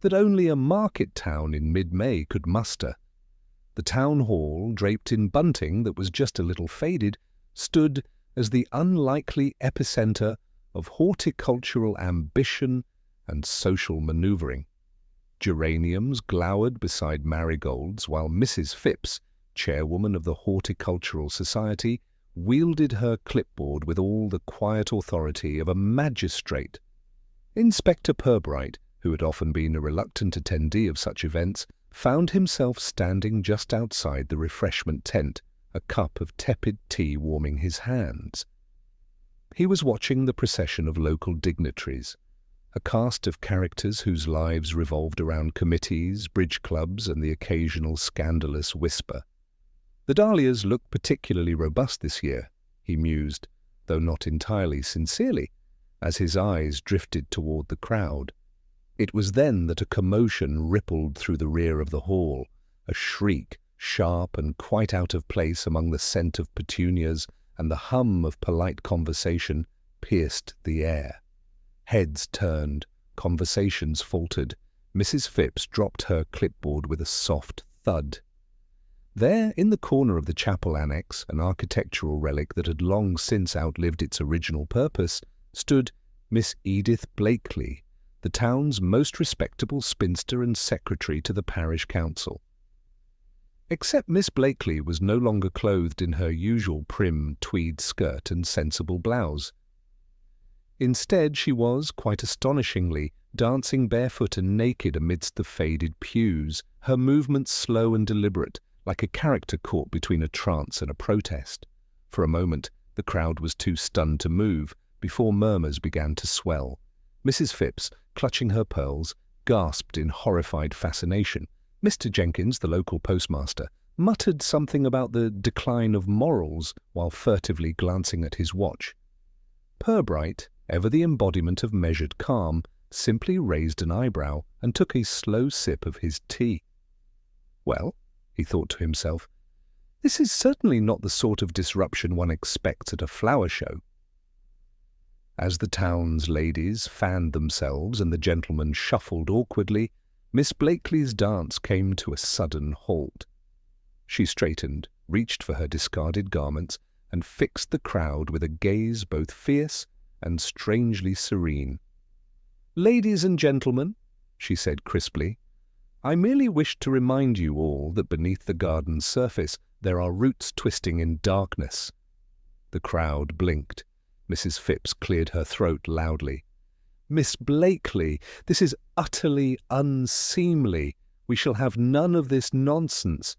that only a market town in mid-May could muster. The town hall, draped in bunting that was just a little faded, stood as the unlikely epicentre of horticultural ambition and social manoeuvring. Geraniums glowered beside marigolds, while Mrs. Phipps, chairwoman of the Horticultural Society, wielded her clipboard with all the quiet authority of a magistrate. Inspector Purbright, who had often been a reluctant attendee of such events, found himself standing just outside the refreshment tent, a cup of tepid tea warming his hands. He was watching the procession of local dignitaries, a cast of characters whose lives revolved around committees, bridge clubs, and the occasional scandalous whisper. The dahlias looked particularly robust this year, he mused, though not entirely sincerely, as his eyes drifted toward the crowd. It was then that a commotion rippled through the rear of the hall, a shriek, sharp and quite out of place among the scent of petunias and the hum of polite conversation, pierced the air. Heads turned, conversations faltered. Mrs. Phipps dropped her clipboard with a soft thud. There, in the corner of the chapel annex, an architectural relic that had long since outlived its original purpose, stood Miss Edith Blakely, the town's most respectable spinster and secretary to the parish council. Except Miss Blakely was no longer clothed in her usual prim tweed skirt and sensible blouse. Instead, she was, quite astonishingly, dancing barefoot and naked amidst the faded pews, her movements slow and deliberate, like a character caught between a trance and a protest. For a moment, the crowd was too stunned to move, before murmurs began to swell. Mrs. Phipps, clutching her pearls, gasped in horrified fascination. Mr. Jenkins, the local postmaster, muttered something about the decline of morals while furtively glancing at his watch. Purbright, ever the embodiment of measured calm, simply raised an eyebrow and took a slow sip of his tea. Well, he thought to himself, this is certainly not the sort of disruption one expects at a flower show. As the town's ladies fanned themselves and the gentlemen shuffled awkwardly, Miss Blakely's dance came to a sudden halt. She straightened, reached for her discarded garments, and fixed the crowd with a gaze both fierce and strangely serene. "Ladies and gentlemen," she said crisply, "I merely wish to remind you all that beneath the garden's surface there are roots twisting in darkness." The crowd blinked. Mrs. Phipps cleared her throat loudly. "Miss Blakely, this is utterly unseemly. We shall have none of this nonsense."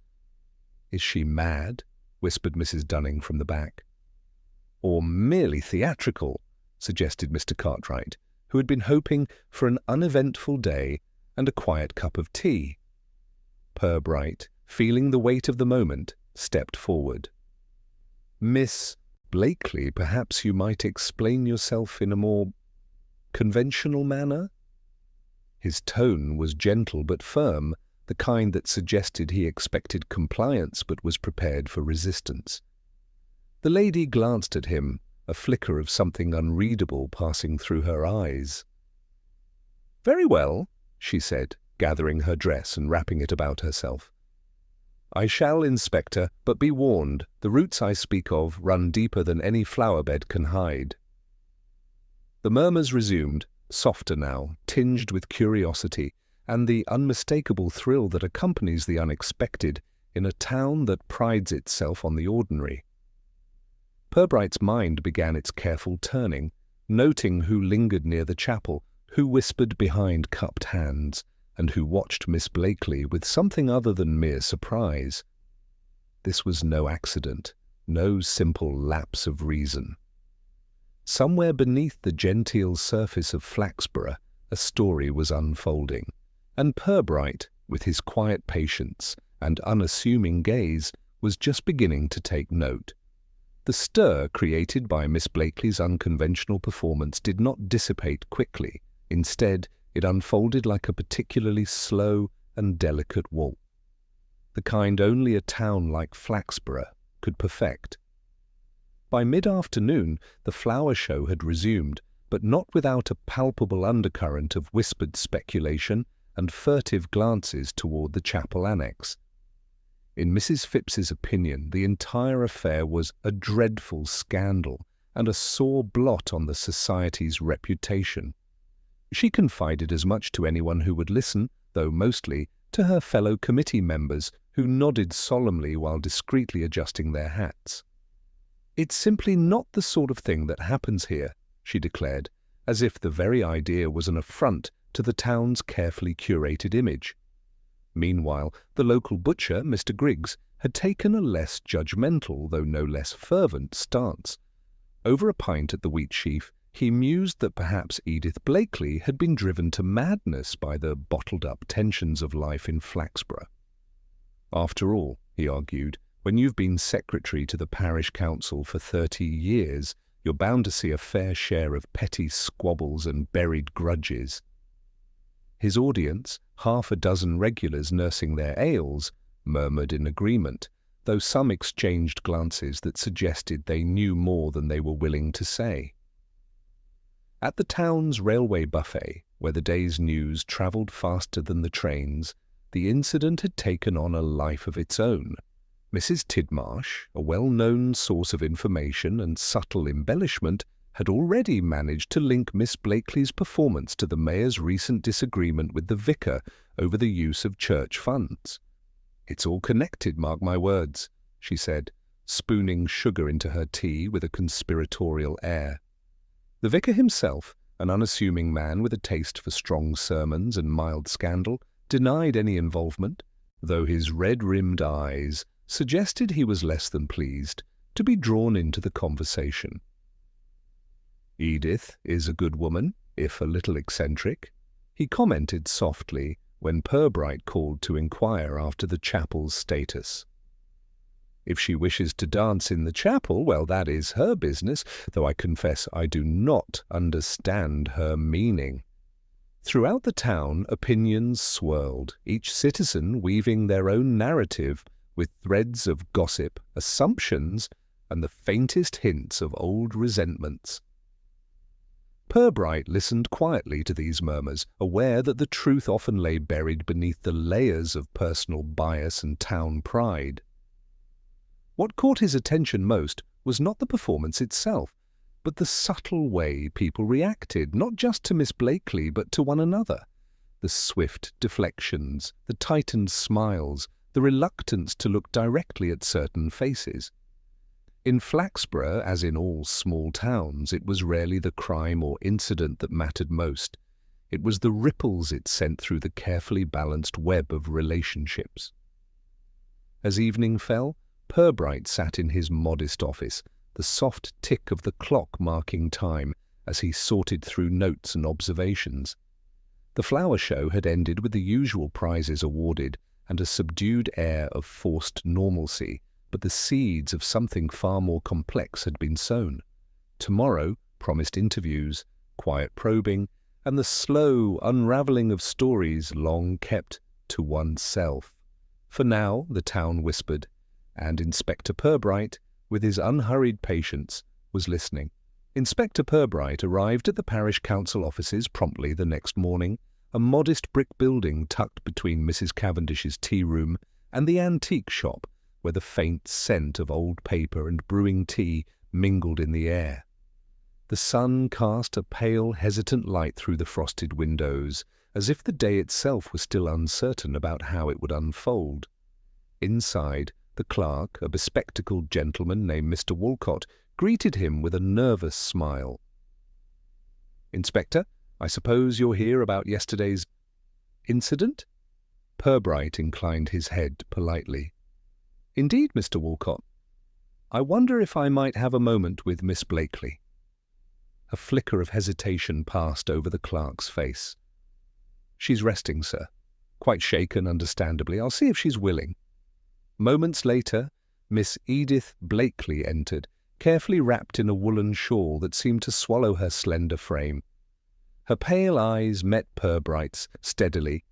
"Is she mad?" whispered Mrs. Dunning from the back. "Or merely theatrical," suggested Mr. Cartwright, who had been hoping for an uneventful day and a quiet cup of tea. Purbright, feeling the weight of the moment, stepped forward. "Miss Blakely, perhaps you might explain yourself in a more conventional manner?" His tone was gentle but firm, the kind that suggested he expected compliance but was prepared for resistance. The lady glanced at him, a flicker of something unreadable passing through her eyes. "Very well," she said, gathering her dress and wrapping it about herself. "I shall, Inspector, but be warned, the roots I speak of run deeper than any flower bed can hide." The murmurs resumed, softer now, tinged with curiosity, and the unmistakable thrill that accompanies the unexpected in a town that prides itself on the ordinary. Purbright's mind began its careful turning, noting who lingered near the chapel, who whispered behind cupped hands, and who watched Miss Blakely with something other than mere surprise. This was no accident, no simple lapse of reason. Somewhere beneath the genteel surface of Flaxborough, a story was unfolding, and Purbright, with his quiet patience and unassuming gaze, was just beginning to take note. The stir created by Miss Blakely's unconventional performance did not dissipate quickly. Instead, it unfolded like a particularly slow and delicate waltz, the kind only a town like Flaxborough could perfect. By mid-afternoon, the flower show had resumed, but not without a palpable undercurrent of whispered speculation and furtive glances toward the chapel annex. In Mrs. Phipps's opinion, the entire affair was a dreadful scandal and a sore blot on the society's reputation. She confided as much to anyone who would listen, though mostly to her fellow committee members, who nodded solemnly while discreetly adjusting their hats. "It's simply not the sort of thing that happens here," she declared, as if the very idea was an affront to the town's carefully curated image. Meanwhile, the local butcher, Mr. Griggs, had taken a less judgmental, though no less fervent, stance. Over a pint at the Wheatsheaf, he mused that perhaps Edith Blakeley had been driven to madness by the bottled-up tensions of life in Flaxborough. After all, he argued, when you've been secretary to the parish council for 30 years, you're bound to see a fair share of petty squabbles and buried grudges. His audience, half a dozen regulars nursing their ails, murmured in agreement, though some exchanged glances that suggested they knew more than they were willing to say. At the town's railway buffet, where the day's news travelled faster than the trains, the incident had taken on a life of its own. Mrs. Tidmarsh, a well-known source of information and subtle embellishment, had already managed to link Miss Blakeley's performance to the mayor's recent disagreement with the vicar over the use of church funds. "It's all connected, mark my words," she said, spooning sugar into her tea with a conspiratorial air. The vicar himself, an unassuming man with a taste for strong sermons and mild scandal, denied any involvement, though his red-rimmed eyes suggested he was less than pleased to be drawn into the conversation. "Edith is a good woman, if a little eccentric," he commented softly when Purbright called to inquire after the chapel's status. "If she wishes to dance in the chapel, well, that is her business, though I confess I do not understand her meaning." Throughout the town, opinions swirled, each citizen weaving their own narrative with threads of gossip, assumptions, and the faintest hints of old resentments. Purbright listened quietly to these murmurs, aware that the truth often lay buried beneath the layers of personal bias and town pride. What caught his attention most was not the performance itself, but the subtle way people reacted, not just to Miss Blakeley, but to one another. The swift deflections, the tightened smiles, the reluctance to look directly at certain faces. In Flaxborough, as in all small towns, it was rarely the crime or incident that mattered most. It was the ripples it sent through the carefully balanced web of relationships. As evening fell, Purbright sat in his modest office, the soft tick of the clock marking time as he sorted through notes and observations. The flower show had ended with the usual prizes awarded and a subdued air of forced normalcy, but the seeds of something far more complex had been sown. Tomorrow promised interviews, quiet probing, and the slow unravelling of stories long kept to oneself. For now, the town whispered, and Inspector Purbright, with his unhurried patience, was listening. Inspector Purbright arrived at the parish council offices promptly the next morning, a modest brick building tucked between Mrs. Cavendish's tea room and the antique shop, where the faint scent of old paper and brewing tea mingled in the air. The sun cast a pale, hesitant light through the frosted windows, as if the day itself was still uncertain about how it would unfold. Inside, the clerk, a bespectacled gentleman named Mr. Walcott, greeted him with a nervous smile. "Inspector, I suppose you're here about yesterday's incident?" Purbright inclined his head politely. "Indeed, Mr. Walcott. I wonder if I might have a moment with Miss Blakeley." A flicker of hesitation passed over the clerk's face. "She's resting, sir. Quite shaken, understandably. I'll see if she's willing." Moments later, Miss Edith Blakeley entered, carefully wrapped in a woolen shawl that seemed to swallow her slender frame. Her pale eyes met Purbright's steadily,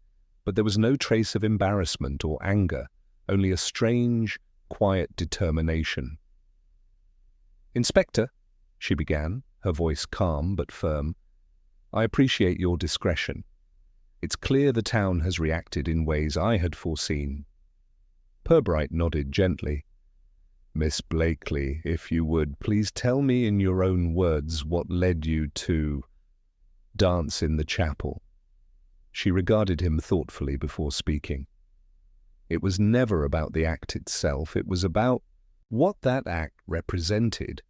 but there was no trace of embarrassment or anger, only a strange, quiet determination. "Inspector," she began, her voice calm but firm. "I appreciate your discretion. It's clear the town has reacted in ways I had foreseen." Purbright nodded gently. "Miss Blakely, if you would, please tell me in your own words what led you to dance in the chapel." She regarded him thoughtfully before speaking. "It was never about the act itself. It was about what that act represented,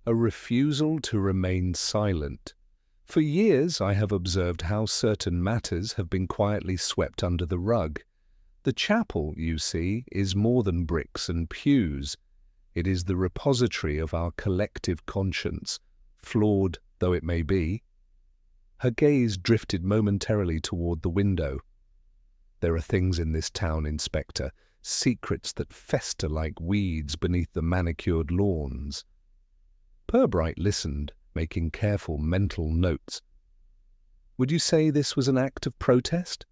a refusal to remain silent. For years I have observed how certain matters have been quietly swept under the rug. The chapel, you see, is more than bricks and pews. It is the repository of our collective conscience, flawed though it may be." Her gaze drifted momentarily toward the window. "There are things in this town, Inspector, secrets that fester like weeds beneath the manicured lawns." Purbright listened, making careful mental notes. "Would you say this was an act of protest?"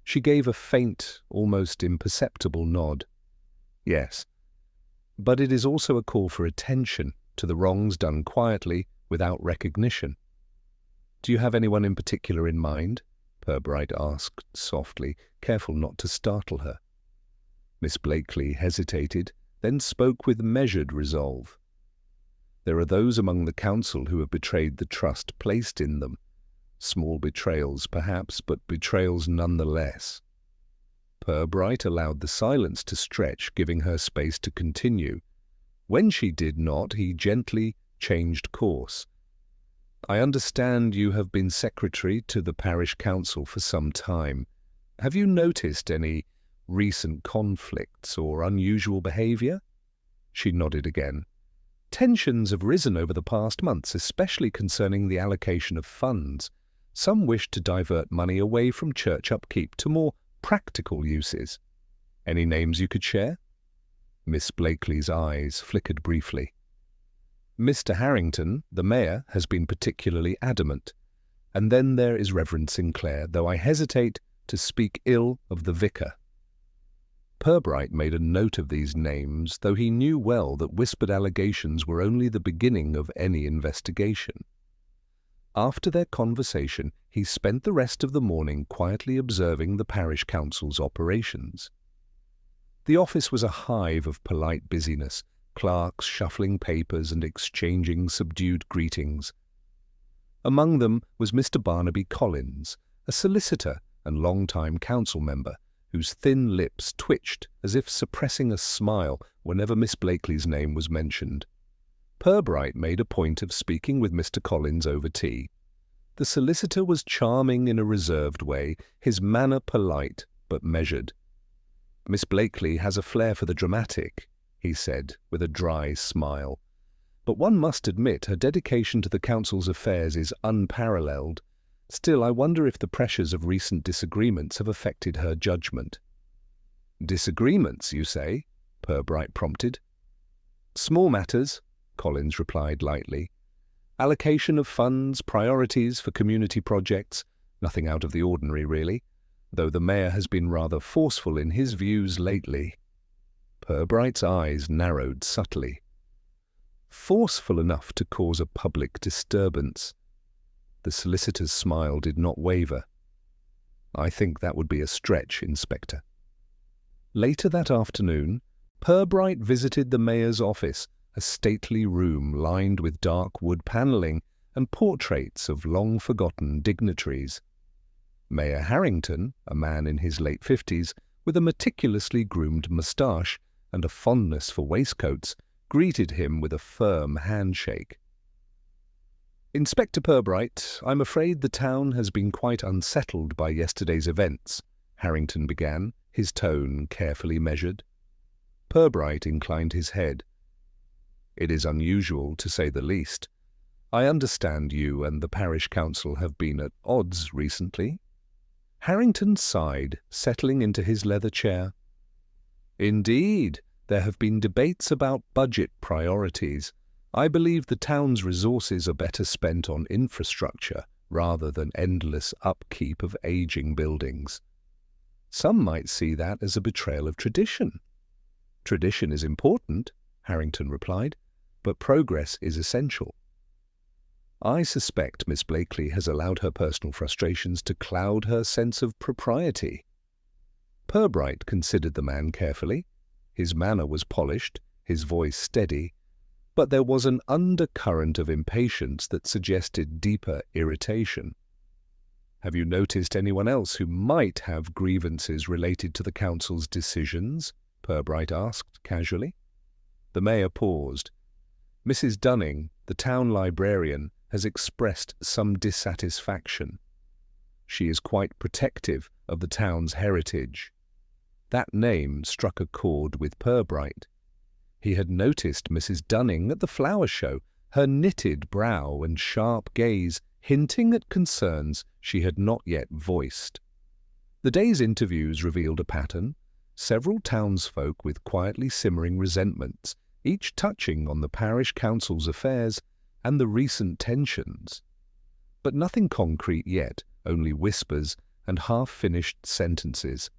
She gave a faint, almost imperceptible nod. "Yes. But it is also a call for attention to the wrongs done quietly, without recognition." "Do you have anyone in particular in mind?" Purbright asked softly, careful not to startle her. Miss Blakely hesitated, then spoke with measured resolve. "There are those among the council who have betrayed the trust placed in them. Small betrayals, perhaps, but betrayals nonetheless." Purbright allowed the silence to stretch, giving her space to continue. When she did not, he gently changed course. "I understand you have been secretary to the parish council for some time. Have you noticed any recent conflicts or unusual behaviour?" She nodded again. "Tensions have risen over the past months, especially concerning the allocation of funds. Some wish to divert money away from church upkeep to more practical uses. Any names you could share?" Miss Blakely's eyes flickered briefly. "Mr. Harrington, the mayor, has been particularly adamant. And then there is Reverend Sinclair, though I hesitate to speak ill of the vicar." Purbright made a note of these names, though he knew well that whispered allegations were only the beginning of any investigation. After their conversation, he spent the rest of the morning quietly observing the parish council's operations. The office was a hive of polite busyness, clerks shuffling papers and exchanging subdued greetings. Among them was Mr. Barnaby Collins, a solicitor and long-time council member, whose thin lips twitched as if suppressing a smile whenever Miss Blakely's name was mentioned. Purbright made a point of speaking with Mr. Collins over tea. The solicitor was charming in a reserved way, his manner polite but measured. "Miss Blakely has a flair for the dramatic," he said, with a dry smile. "But one must admit her dedication to the council's affairs is unparalleled. Still, I wonder if the pressures of recent disagreements have affected her judgment." "Disagreements, you say?" Purbright prompted. "Small matters," Collins replied lightly. "Allocation of funds, priorities for community projects, nothing out of the ordinary, really, though the mayor has been rather forceful in his views lately." Purbright's eyes narrowed subtly. "Forceful enough to cause a public disturbance?" The solicitor's smile did not waver. "I think that would be a stretch, Inspector." Later that afternoon, Purbright visited the mayor's office, a stately room lined with dark wood panelling and portraits of long-forgotten dignitaries. Mayor Harrington, a man in his late 50s, with a meticulously groomed moustache and a fondness for waistcoats, greeted him with a firm handshake. "Inspector Purbright, I'm afraid the town has been quite unsettled by yesterday's events," Harrington began, his tone carefully measured. Purbright inclined his head. "It is unusual, to say the least. I understand you and the parish council have been at odds recently?" Harrington sighed, settling into his leather chair. "Indeed, there have been debates about budget priorities. I believe the town's resources are better spent on infrastructure rather than endless upkeep of aging buildings. Some might see that as a betrayal of tradition." "Tradition is important," Harrington replied, "but progress is essential." I suspect Miss Blakely has allowed her personal frustrations to cloud her sense of propriety." Purbright considered the man carefully. His manner was polished, his voice steady, but there was an undercurrent of impatience that suggested deeper irritation. "Have you noticed anyone else who might have grievances related to the council's decisions?" Purbright asked casually. The mayor paused. "Mrs. Dunning, the town librarian, has expressed some dissatisfaction. She is quite protective of the town's heritage." That name struck a chord with Purbright. He had noticed Mrs. Dunning at the flower show, her knitted brow and sharp gaze hinting at concerns she had not yet voiced. The day's interviews revealed a pattern: several townsfolk with quietly simmering resentments, each touching on the parish council's affairs and the recent tensions. But nothing concrete yet, only whispers and half-finished sentences.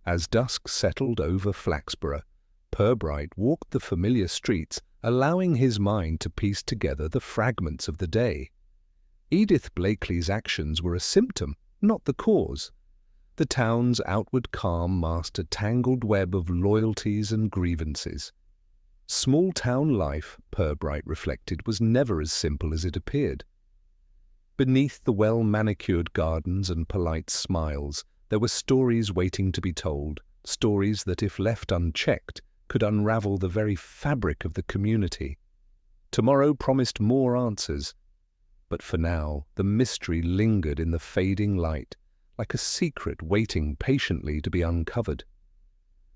As dusk settled over Flaxborough, Purbright walked the familiar streets, allowing his mind to piece together the fragments of the day. Edith Blakely's actions were a symptom, not the cause. The town's outward calm masked a tangled web of loyalties and grievances. Small-town life, Purbright reflected, was never as simple as it appeared. Beneath the well-manicured gardens and polite smiles, there were stories waiting to be told, stories that, if left unchecked, could unravel the very fabric of the community. Tomorrow promised more answers, but for now the mystery lingered in the fading light, like a secret waiting patiently to be uncovered.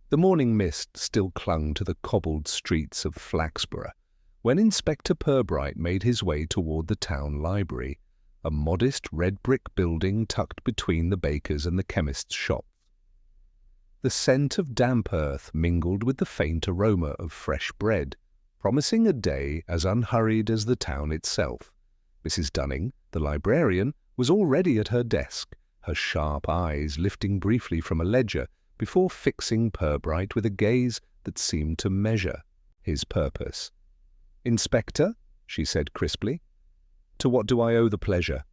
The morning mist still clung to the cobbled streets of Flaxborough when Inspector Purbright made his way toward the town library, a modest red-brick building tucked between the baker's and the chemist's shop. The scent of damp earth mingled with the faint aroma of fresh bread, promising a day as unhurried as the town itself. Mrs. Dunning, the librarian, was already at her desk, her sharp eyes lifting briefly from a ledger before fixing Purbright with a gaze that seemed to measure his purpose. "Inspector," she said crisply, "to what do I owe the pleasure?"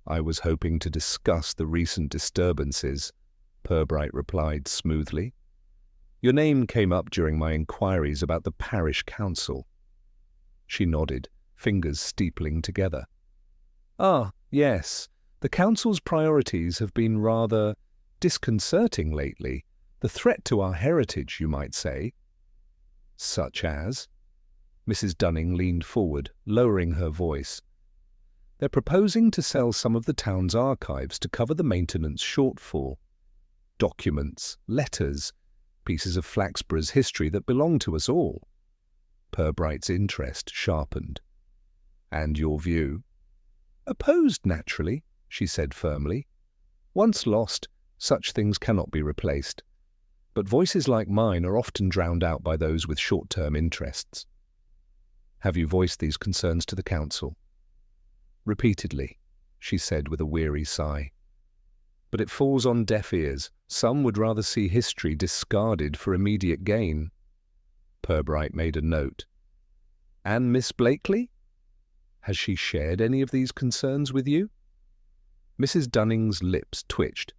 "I was hoping to discuss the recent disturbances," Purbright replied smoothly. "Your name came up during my inquiries about the parish council." She nodded, fingers steepling together. "Ah, yes. The council's priorities have been rather disconcerting lately. The threat to our heritage, you might say." "Such as?" Mrs. Dunning leaned forward, lowering her voice. "They're proposing to sell some of the town's archives to cover the maintenance shortfall. Documents, letters, pieces of Flaxborough's history that belong to us all." Purbright's interest sharpened. "And your view?" "Opposed, naturally," she said firmly. "Once lost, such things cannot be replaced. But voices like mine are often drowned out by those with short-term interests." "Have you voiced these concerns to the council?" "Repeatedly," she said with a weary sigh. "But it falls on deaf ears. Some would rather see history discarded for immediate gain." Purbright made a note. "And Miss Blakely? Has she shared any of these concerns with you?" Mrs. Dunning's lips twitched.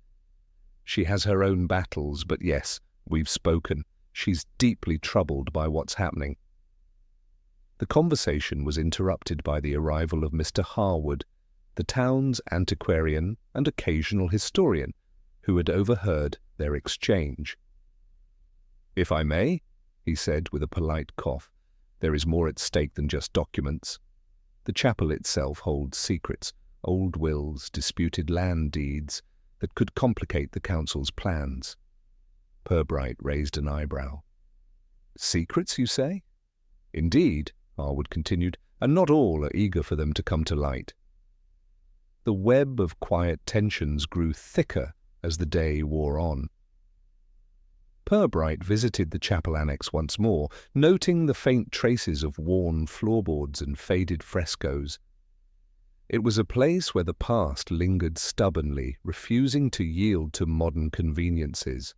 "She has her own battles, but yes, we've spoken. She's deeply troubled by what's happening." The conversation was interrupted by the arrival of Mr. Harwood, the town's antiquarian and occasional historian, who had overheard their exchange. "If I may," he said with a polite cough, "there is more at stake than just documents. The chapel itself holds secrets, old wills, disputed land deeds, that could complicate the council's plans." Purbright raised an eyebrow. "Secrets, you say?" "Indeed," Harwood continued, "and not all are eager for them to come to light." The web of quiet tensions grew thicker as the day wore on. Purbright visited the chapel annex once more, noting the faint traces of worn floorboards and faded frescoes. It was a place where the past lingered stubbornly, refusing to yield to modern conveniences.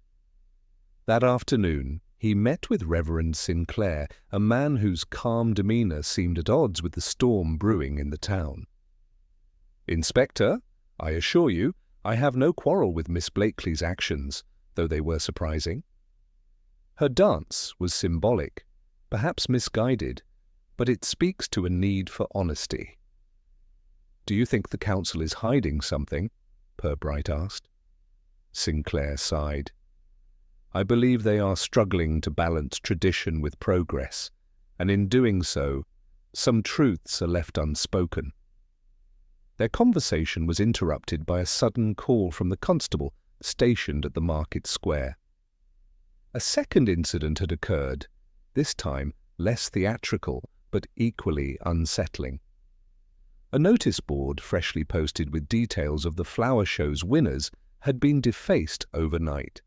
That afternoon, he met with Reverend Sinclair, a man whose calm demeanour seemed at odds with the storm brewing in the town. "Inspector, I assure you, I have no quarrel with Miss Blakely's actions, though they were surprising. Her dance was symbolic, perhaps misguided, but it speaks to a need for honesty." "Do you think the council is hiding something?" Purbright asked. Sinclair sighed. "I believe they are struggling to balance tradition with progress, and in doing so, some truths are left unspoken." Their conversation was interrupted by a sudden call from the constable stationed at the market square. A second incident had occurred, this time less theatrical but equally unsettling. A notice board freshly posted with details of the flower show's winners had been defaced overnight.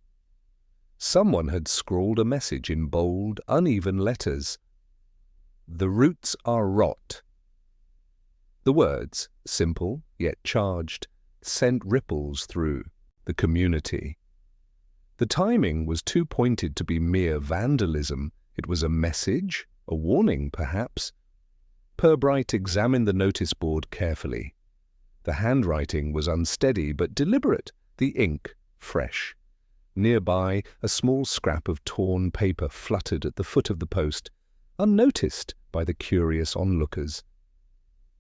Someone had scrawled a message in bold, uneven letters. "The roots are rot." The words, simple yet charged, sent ripples through the community. The timing was too pointed to be mere vandalism. It was a message, a warning perhaps. Purbright examined the notice board carefully. The handwriting was unsteady but deliberate, the ink fresh. Nearby, a small scrap of torn paper fluttered at the foot of the post, unnoticed by the curious onlookers.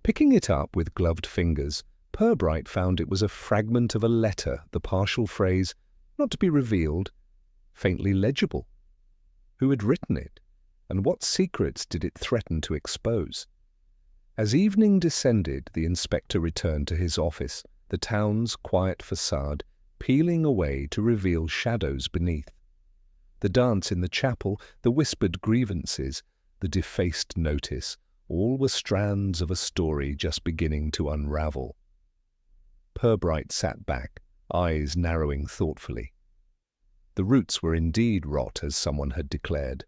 Picking it up with gloved fingers, Purbright found it was a fragment of a letter, the partial phrase, "not to be revealed," faintly legible. Who had written it, and what secrets did it threaten to expose? As evening descended, the inspector returned to his office, the town's quiet facade peeling away to reveal shadows beneath. The dance in the chapel, the whispered grievances, the defaced notice, all were strands of a story just beginning to unravel. Purbright sat back, eyes narrowing thoughtfully. The roots were indeed rot, as someone had declared.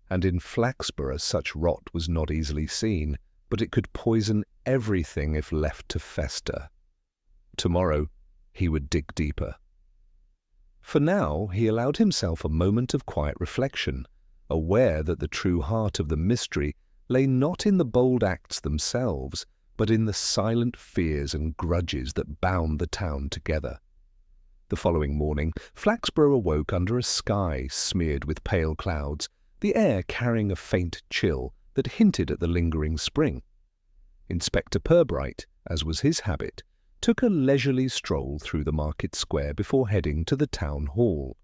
And in Flaxborough such rot was not easily seen, but it could poison everything if left to fester. Tomorrow he would dig deeper. For now he allowed himself a moment of quiet reflection, aware that the true heart of the mystery lay not in the bold acts themselves, but in the silent fears and grudges that bound the town together. The following morning, Flaxborough awoke under a sky smeared with pale clouds, the air carrying a faint chill that hinted at the lingering spring. Inspector Purbright, as was his habit, took a leisurely stroll through the market square before heading to the town hall.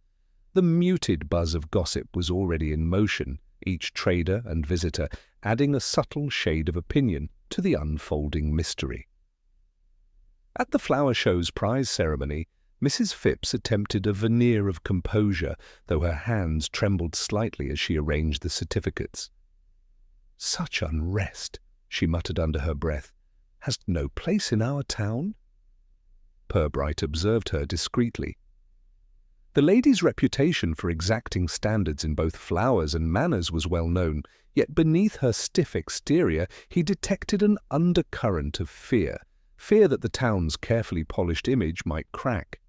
The muted buzz of gossip was already in motion, each trader and visitor adding a subtle shade of opinion to the unfolding mystery. At the flower show's prize ceremony, Mrs. Phipps attempted a veneer of composure, though her hands trembled slightly as she arranged the certificates. "Such unrest," she muttered under her breath, "has no place in our town." Purbright observed her discreetly. The lady's reputation for exacting standards in both flowers and manners was well known, yet beneath her stiff exterior he detected an undercurrent of fear that the town's carefully polished image might crack.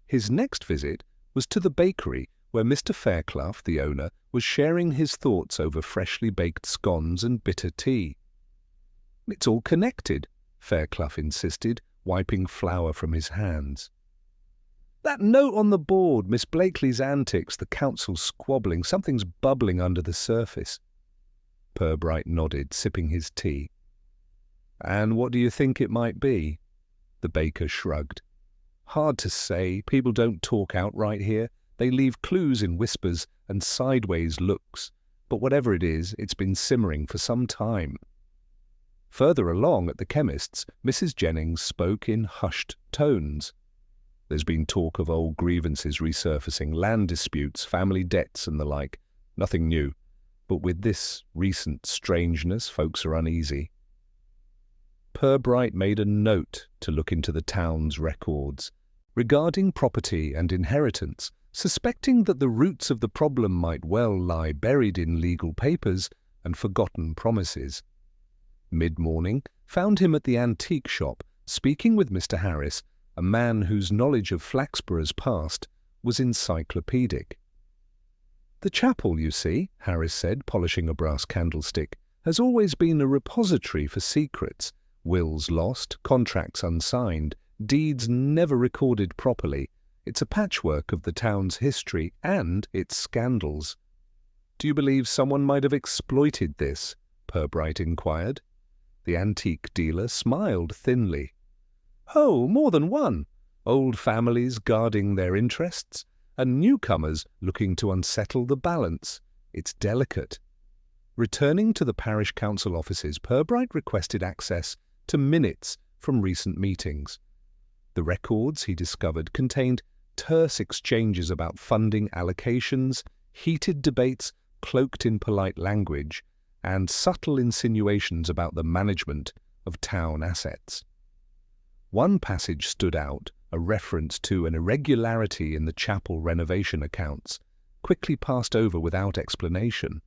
His next visit was to the bakery, where Mr. Fairclough, the owner, was sharing his thoughts over freshly baked scones and bitter tea. "It's all connected," Fairclough insisted, wiping flour from his hands. "That note on the board, Miss Blakely's antics, the council squabbling, something's bubbling under the surface." Purbright nodded, sipping his tea. "And what do you think it might be?" The baker shrugged. "Hard to say. People don't talk outright here. They leave clues in whispers and sideways looks. But whatever it is, it's been simmering for some time." Further along at the chemist's, Mrs. Jennings spoke in hushed tones. "There's been talk of old grievances resurfacing, land disputes, family debts and the like. Nothing new. But with this recent strangeness, folks are uneasy." Purbright made a note to look into the town's records regarding property and inheritance, suspecting that the roots of the problem might well lie buried in legal papers and forgotten promises. Mid-morning found him at the antique shop, speaking with Mr. Harris, a man whose knowledge of Flaxborough's past was encyclopedic. "The chapel, you see," Harris said, polishing a brass candlestick, "has always been a repository for secrets, wills lost, contracts unsigned, deeds never recorded properly. It's a patchwork of the town's history and its scandals." "Do you believe someone might have exploited this?" Purbright inquired. The antique dealer smiled thinly. "Oh, more than one. Old families guarding their interests, and newcomers looking to unsettle the balance. It's delicate." Returning to the parish council offices, Purbright requested access to minutes from recent meetings. The records, he discovered, contained terse exchanges about funding allocations, heated debates cloaked in polite language, and subtle insinuations about the management of town assets. One passage stood out, a reference to an irregularity in the chapel renovation accounts, quickly passed over without explanation.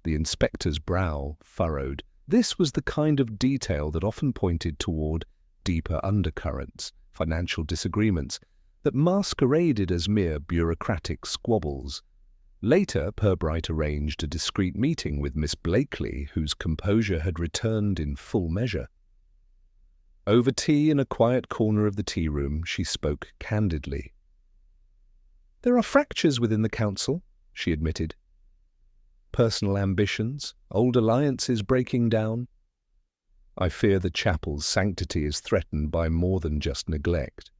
The inspector's brow furrowed. This was the kind of detail that often pointed toward deeper undercurrents, financial disagreements, that masqueraded as mere bureaucratic squabbles. Later, Purbright arranged a discreet meeting with Miss Blakely, whose composure had returned in full measure. Over tea in a quiet corner of the tea-room, she spoke candidly. "There are fractures within the council," she admitted. "Personal ambitions, old alliances breaking down. I fear the chapel's sanctity is threatened by more than just neglect."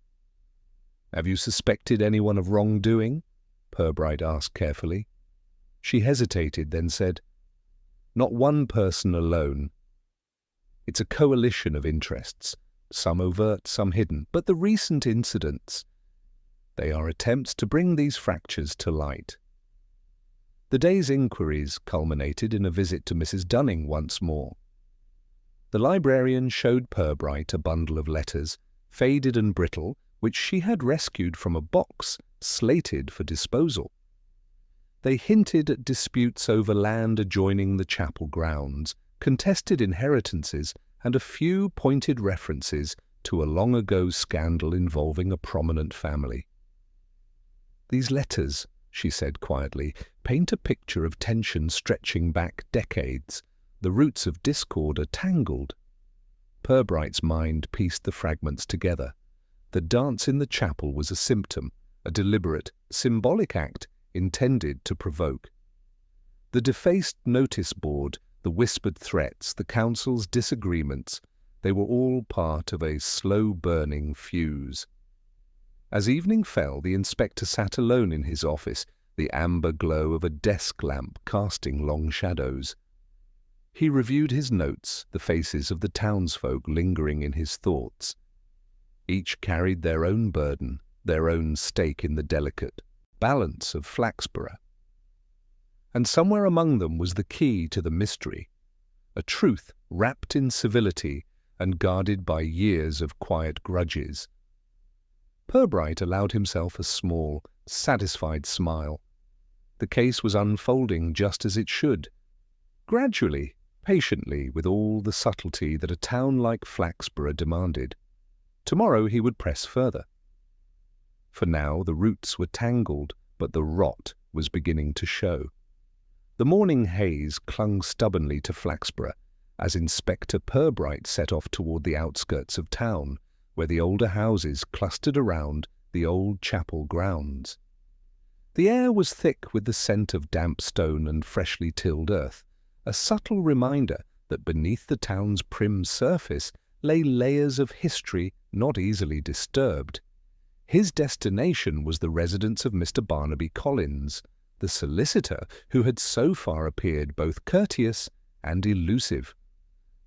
"Have you suspected anyone of wrongdoing?" Purbright asked carefully. She hesitated, then said, "Not one person alone. It's a coalition of interests, some overt, some hidden, but the recent incidents, they are attempts to bring these fractures to light." The day's inquiries culminated in a visit to Mrs. Dunning once more. The librarian showed Purbright a bundle of letters, faded and brittle, which she had rescued from a box slated for disposal. They hinted at disputes over land adjoining the chapel grounds, contested inheritances, and a few pointed references to a long-ago scandal involving a prominent family. "These letters," she said quietly, "paint a picture of tension stretching back decades. The roots of discord are tangled." Purbright's mind pieced the fragments together. The dance in the chapel was a symptom, a deliberate, symbolic act intended to provoke. The defaced notice board, the whispered threats, the council's disagreements, they were all part of a slow-burning fuse. As evening fell, the inspector sat alone in his office, the amber glow of a desk lamp casting long shadows. He reviewed his notes, the faces of the townsfolk lingering in his thoughts. Each carried their own burden, their own stake in the delicate balance of Flaxborough. And somewhere among them was the key to the mystery, a truth wrapped in civility and guarded by years of quiet grudges. Purbright allowed himself a small, satisfied smile. The case was unfolding just as it should, gradually, patiently, with all the subtlety that a town like Flaxborough demanded. Tomorrow he would press further. For now the roots were tangled, but the rot was beginning to show. The morning haze clung stubbornly to Flaxborough as Inspector Purbright set off toward the outskirts of town, where the older houses clustered around the old chapel grounds. The air was thick with the scent of damp stone and freshly tilled earth, a subtle reminder that beneath the town's prim surface lay layers of history not easily disturbed. His destination was the residence of Mr. Barnaby Collins, the solicitor who had so far appeared both courteous and elusive.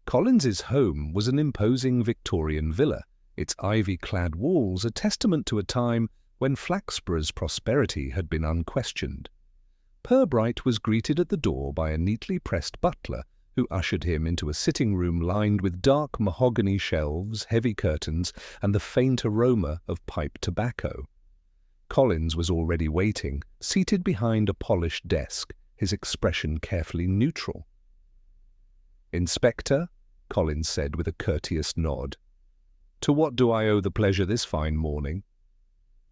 Collins's home was an imposing Victorian villa, its ivy-clad walls a testament to a time when Flaxborough's prosperity had been unquestioned. Purbright was greeted at the door by a neatly pressed butler who ushered him into a sitting-room lined with dark mahogany shelves, heavy curtains, and the faint aroma of pipe tobacco. Collins was already waiting, seated behind a polished desk, his expression carefully neutral. "Inspector," Collins said with a courteous nod. "To what do I owe the pleasure this fine morning?"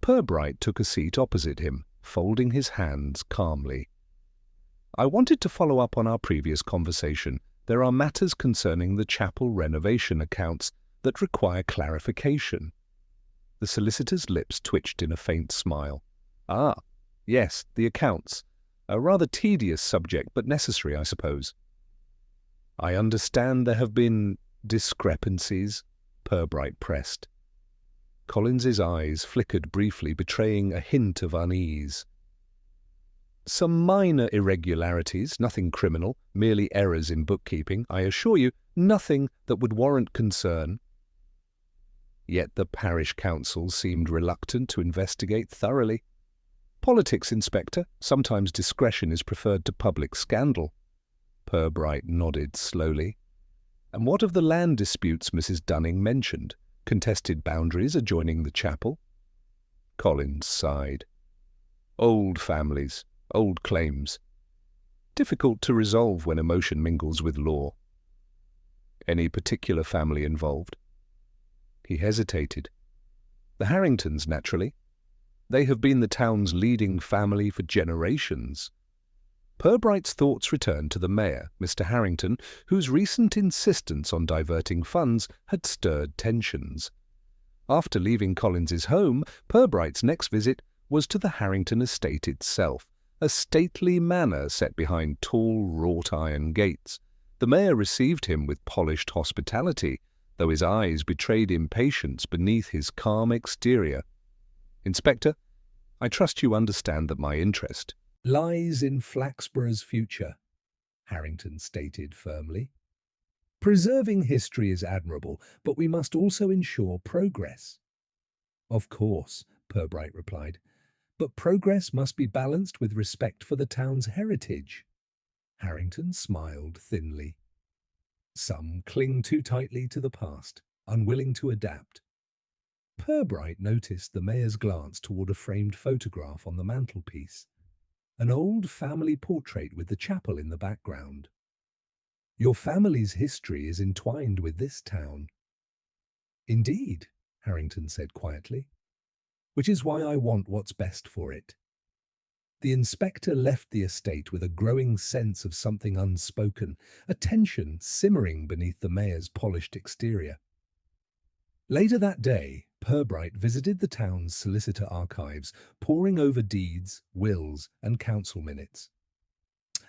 Purbright took a seat opposite him, folding his hands calmly. "I wanted to follow up on our previous conversation. There are matters concerning the chapel renovation accounts that require clarification." The solicitor's lips twitched in a faint smile. "Ah, yes, the accounts. A rather tedious subject, but necessary, I suppose." "I understand there have been discrepancies," Purbright pressed. Collins's eyes flickered briefly, betraying a hint of unease. "Some minor irregularities, nothing criminal, merely errors in bookkeeping, I assure you, nothing that would warrant concern." Yet the parish council seemed reluctant to investigate thoroughly. "Politics, Inspector. Sometimes discretion is preferred to public scandal." Purbright nodded slowly. "And what of the land disputes Mrs. Dunning mentioned? Contested boundaries adjoining the chapel?" Collins sighed. "Old families, old claims. Difficult to resolve when emotion mingles with law." "Any particular family involved?" He hesitated. "The Harringtons, naturally. They have been the town's leading family for generations." Purbright's thoughts returned to the mayor, Mr. Harrington, whose recent insistence on diverting funds had stirred tensions. After leaving Collins's home, Purbright's next visit was to the Harrington estate itself, a stately manor set behind tall wrought-iron gates. The mayor received him with polished hospitality, though his eyes betrayed impatience beneath his calm exterior. "Inspector, I trust you understand that my interest lies in Flaxborough's future," Harrington stated firmly. "Preserving history is admirable, but we must also ensure progress." "Of course," Purbright replied, "but progress must be balanced with respect for the town's heritage." Harrington smiled thinly. "Some cling too tightly to the past, unwilling to adapt." Purbright noticed the mayor's glance toward a framed photograph on the mantelpiece, an old family portrait with the chapel in the background. "Your family's history is entwined with this town." "Indeed," Harrington said quietly, "which is why I want what's best for it." The inspector left the estate with a growing sense of something unspoken, a tension simmering beneath the mayor's polished exterior. Later that day, Purbright visited the town's solicitor archives, poring over deeds, wills, and council minutes.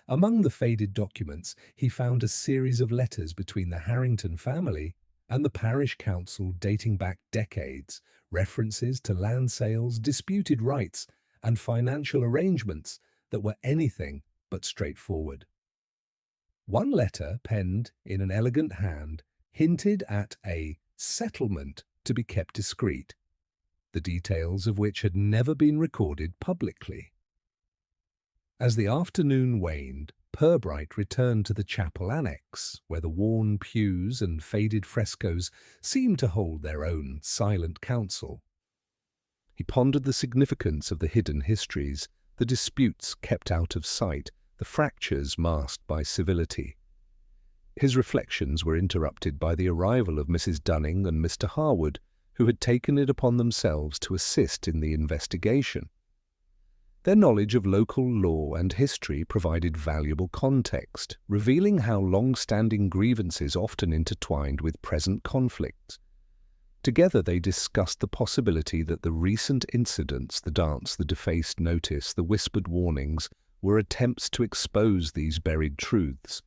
Among the faded documents, he found a series of letters between the Harrington family and the parish council dating back decades, references to land sales, disputed rights, and financial arrangements that were anything but straightforward. One letter, penned in an elegant hand, hinted at a settlement to be kept discreet, the details of which had never been recorded publicly. As the afternoon waned, Purbright returned to the chapel annex, where the worn pews and faded frescoes seemed to hold their own silent counsel. He pondered the significance of the hidden histories, the disputes kept out of sight, the fractures masked by civility. His reflections were interrupted by the arrival of Mrs. Dunning and Mr. Harwood, who had taken it upon themselves to assist in the investigation. Their knowledge of local law and history provided valuable context, revealing how long-standing grievances often intertwined with present conflicts. Together they discussed the possibility that the recent incidents, the dance, the defaced notice, the whispered warnings, were attempts to expose these buried truths.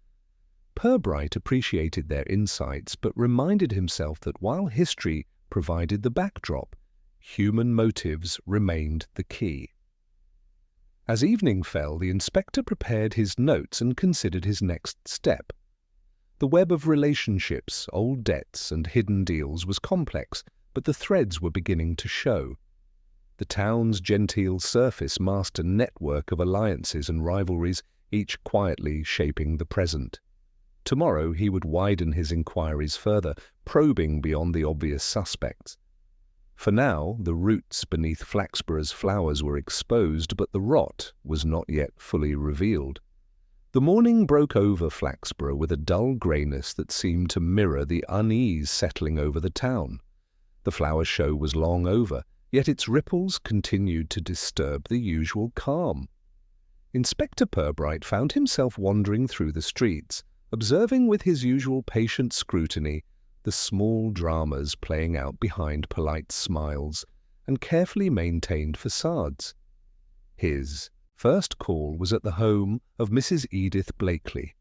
Purbright appreciated their insights, but reminded himself that while history provided the backdrop, human motives remained the key. As evening fell, the inspector prepared his notes and considered his next step. The web of relationships, old debts, and hidden deals was complex, but the threads were beginning to show. The town's genteel surface masked a network of alliances and rivalries, each quietly shaping the present. Tomorrow he would widen his inquiries further, probing beyond the obvious suspects. For now, the roots beneath Flaxborough's flowers were exposed, but the rot was not yet fully revealed. The morning broke over Flaxborough with a dull greyness that seemed to mirror the unease settling over the town. The flower show was long over, yet its ripples continued to disturb the usual calm. Inspector Purbright found himself wandering through the streets, observing with his usual patient scrutiny the small dramas playing out behind polite smiles and carefully maintained facades. His first call was at the home of Mrs. Edith Blakely.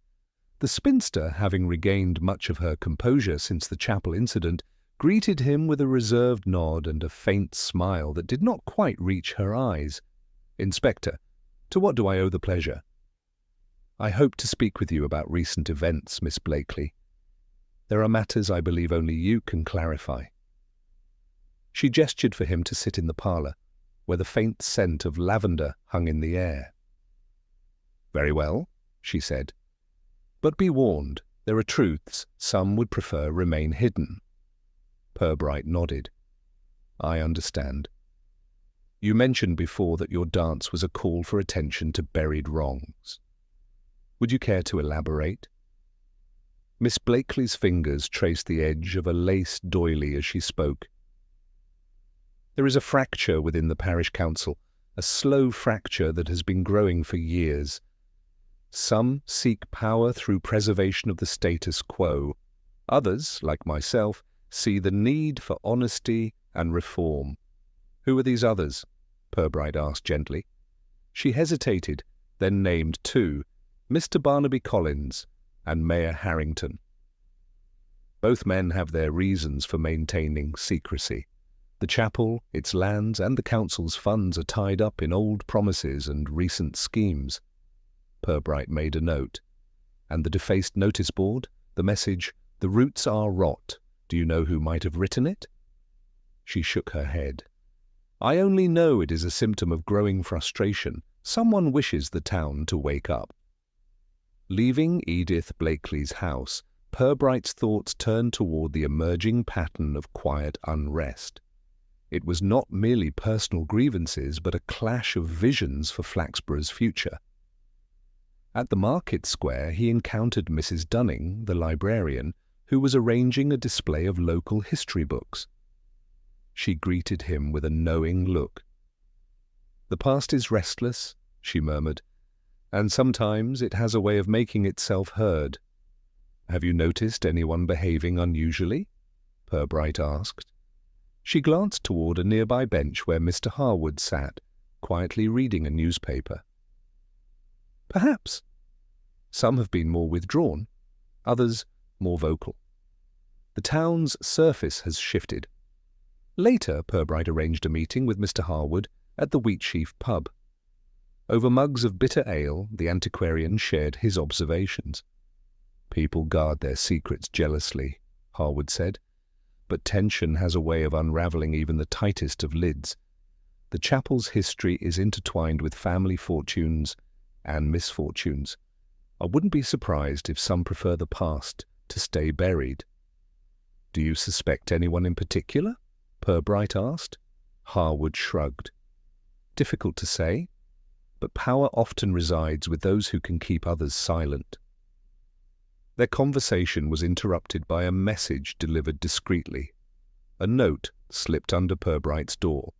The spinster, having regained much of her composure since the chapel incident, greeted him with a reserved nod and a faint smile that did not quite reach her eyes. "Inspector, to what do I owe the pleasure?" "I hope to speak with you about recent events, Miss Blakely. There are matters I believe only you can clarify." She gestured for him to sit in the parlour, where the faint scent of lavender hung in the air. "Very well," she said. "But be warned, there are truths some would prefer remain hidden." Purbright nodded. "I understand. You mentioned before that your dance was a call for attention to buried wrongs. Would you care to elaborate?" Miss Blakely's fingers traced the edge of a lace doily as she spoke. "There is a fracture within the parish council, a slow fracture that has been growing for years. Some seek power through preservation of the status quo. Others, like myself, see the need for honesty and reform." "Who are these others?" Purbright asked gently. She hesitated, then named two, Mr. Barnaby Collins and Mayor Harrington. Both men have their reasons for maintaining secrecy. The chapel, its lands, and the council's funds are tied up in old promises and recent schemes. Purbright made a note. "And the defaced notice board? The message, 'The roots are rot.' Do you know who might have written it?" She shook her head. "I only know it is a symptom of growing frustration. Someone wishes the town to wake up." Leaving Edith Blakely's house, Purbright's thoughts turned toward the emerging pattern of quiet unrest. It was not merely personal grievances, but a clash of visions for Flaxborough's future. At the market square he encountered Mrs. Dunning, the librarian, who was arranging a display of local history books. She greeted him with a knowing look. "The past is restless," she murmured, "and sometimes it has a way of making itself heard." "Have you noticed anyone behaving unusually?" Purbright asked. She glanced toward a nearby bench where Mr. Harwood sat, quietly reading a newspaper. "Perhaps. Some have been more withdrawn, others more vocal. The town's surface has shifted." Later, Purbright arranged a meeting with Mr. Harwood at the Wheatsheaf pub. Over mugs of bitter ale, the antiquarian shared his observations. "People guard their secrets jealously," Harwood said, "but tension has a way of unraveling even the tightest of lids. The chapel's history is intertwined with family fortunes and misfortunes. I wouldn't be surprised if some prefer the past to stay buried." "Do you suspect anyone in particular?" Purbright asked. Harwood shrugged. "Difficult to say, but power often resides with those who can keep others silent." Their conversation was interrupted by a message delivered discreetly. A note slipped under Purbright's door.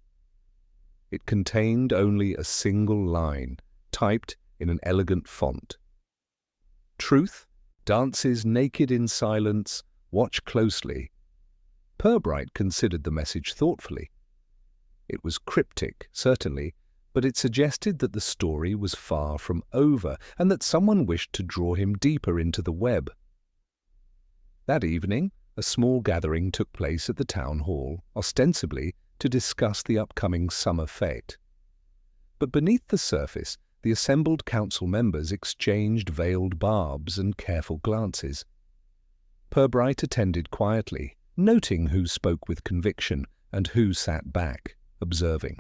It contained only a single line, typed in an elegant font. "Truth dances naked in silence. Watch closely." Purbright considered the message thoughtfully. It was cryptic, certainly, but it suggested that the story was far from over and that someone wished to draw him deeper into the web. That evening, a small gathering took place at the town hall, ostensibly to discuss the upcoming summer fête. But beneath the surface, the assembled council members exchanged veiled barbs and careful glances. Purbright attended quietly, noting who spoke with conviction and who sat back, observing.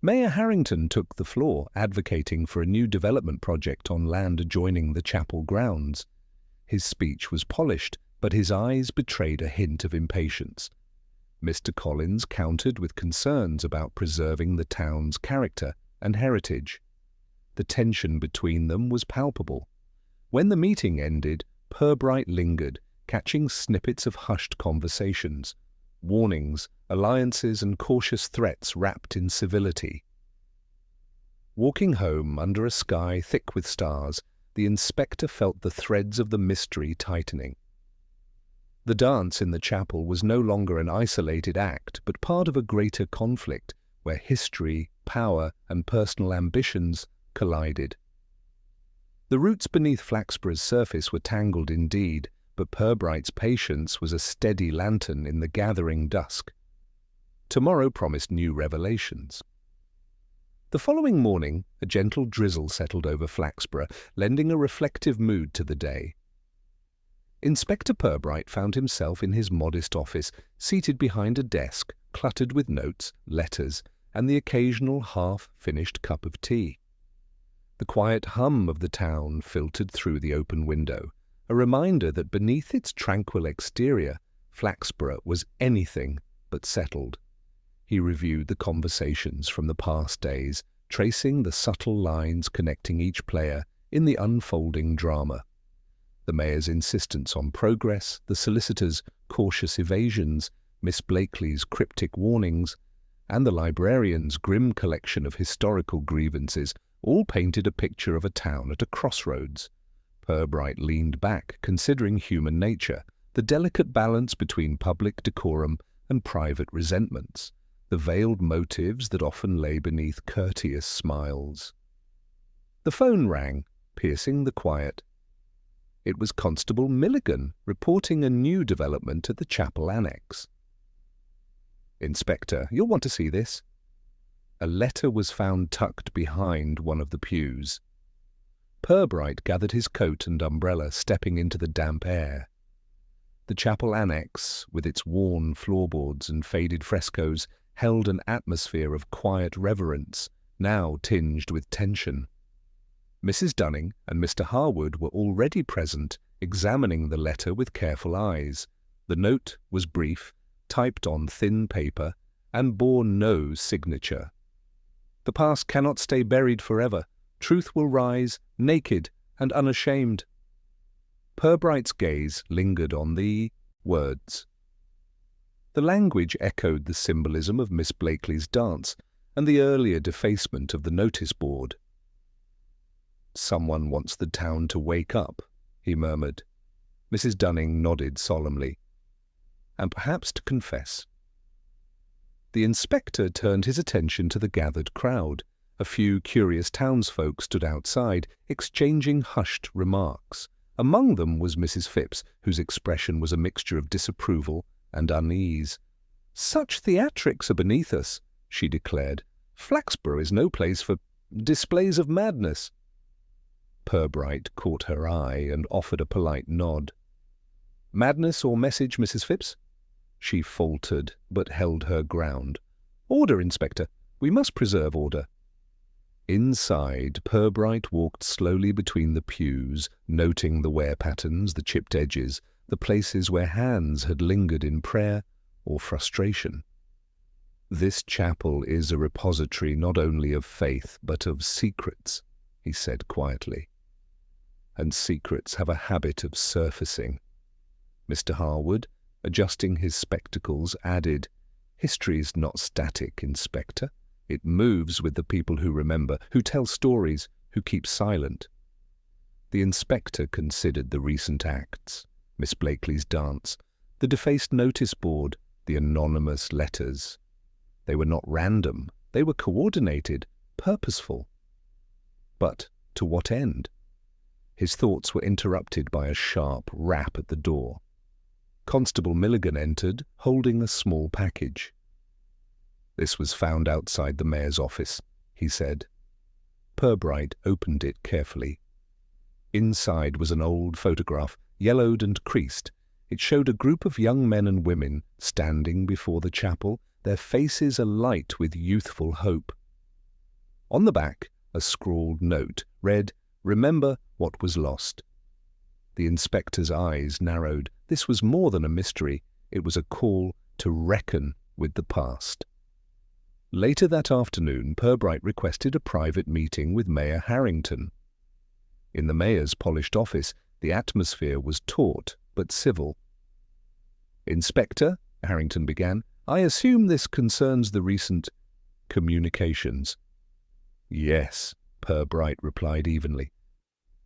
Mayor Harrington took the floor, advocating for a new development project on land adjoining the chapel grounds. His speech was polished, but his eyes betrayed a hint of impatience. Mr. Collins countered with concerns about preserving the town's character and heritage. The tension between them was palpable. When the meeting ended, Purbright lingered, catching snippets of hushed conversations, warnings alliances and cautious threats wrapped in civility. Walking home under a sky thick with stars, the inspector felt the threads of the mystery tightening. The dance in the chapel was no longer an isolated act, but part of a greater conflict where history, power, and personal ambitions collided. The roots beneath Flaxborough's surface were tangled indeed, but Purbright's patience was a steady lantern in the gathering dusk. Tomorrow promised new revelations. The following morning, a gentle drizzle settled over Flaxborough, lending a reflective mood to the day. Inspector Purbright found himself in his modest office, seated behind a desk cluttered with notes, letters, and the occasional half-finished cup of tea. The quiet hum of the town filtered through the open window, a reminder that beneath its tranquil exterior, Flaxborough was anything but settled. He reviewed the conversations from the past days, tracing the subtle lines connecting each player in the unfolding drama. The mayor's insistence on progress, the solicitor's cautious evasions, Miss Blakely's cryptic warnings, and the librarian's grim collection of historical grievances all painted a picture of a town at a crossroads. Purbright leaned back, considering human nature, the delicate balance between public decorum and private resentments, the veiled motives that often lay beneath courteous smiles. The phone rang, piercing the quiet. It was Constable Milligan reporting a new development at the chapel annex. "Inspector, you'll want to see this." A letter was found tucked behind one of the pews. Purbright gathered his coat and umbrella, stepping into the damp air. The chapel annex, with its worn floorboards and faded frescoes, held an atmosphere of quiet reverence, now tinged with tension. Mrs. Dunning and Mr. Harwood were already present, examining the letter with careful eyes. The note was brief, typed on thin paper, and bore no signature. "The past cannot stay buried forever. Truth will rise, naked and unashamed." Purbright's gaze lingered on the words. The language echoed the symbolism of Miss Blakely's dance and the earlier defacement of the notice board. "Someone wants the town to wake up," he murmured. Mrs. Dunning nodded solemnly. "And perhaps to confess." The inspector turned his attention to the gathered crowd. A few curious townsfolk stood outside, exchanging hushed remarks. Among them was Mrs. Phipps, whose expression was a mixture of disapproval and unease. "Such theatrics are beneath us," she declared. "Flaxborough is no place for displays of madness." Purbright caught her eye and offered a polite nod. "Madness or message, Mrs. Phipps?" She faltered, but held her ground. "Order, Inspector. We must preserve order." Inside, Purbright walked slowly between the pews, noting the wear patterns, the chipped edges, the places where hands had lingered in prayer or frustration. "This chapel is a repository not only of faith, but of secrets," he said quietly. "And secrets have a habit of surfacing." Mr. Harwood, adjusting his spectacles, added, "History's not static, Inspector. It moves with the people who remember, who tell stories, who keep silent." The inspector considered the recent acts, Miss Blakely's dance, the defaced notice board, the anonymous letters. They were not random. They were coordinated, purposeful. But to what end? His thoughts were interrupted by a sharp rap at the door. Constable Milligan entered, holding a small package. "This was found outside the mayor's office," he said. Purbright opened it carefully. Inside was an old photograph, yellowed and creased. It showed a group of young men and women standing before the chapel, their faces alight with youthful hope. On the back, a scrawled note read, "Remember what was lost." The inspector's eyes narrowed. This was more than a mystery. It was a call to reckon with the past. Later that afternoon, Purbright requested a private meeting with Mayor Harrington. In the mayor's polished office, the atmosphere was taut but civil. "Inspector," Harrington began, I assume this concerns the recent communications. Yes, Purbright replied evenly.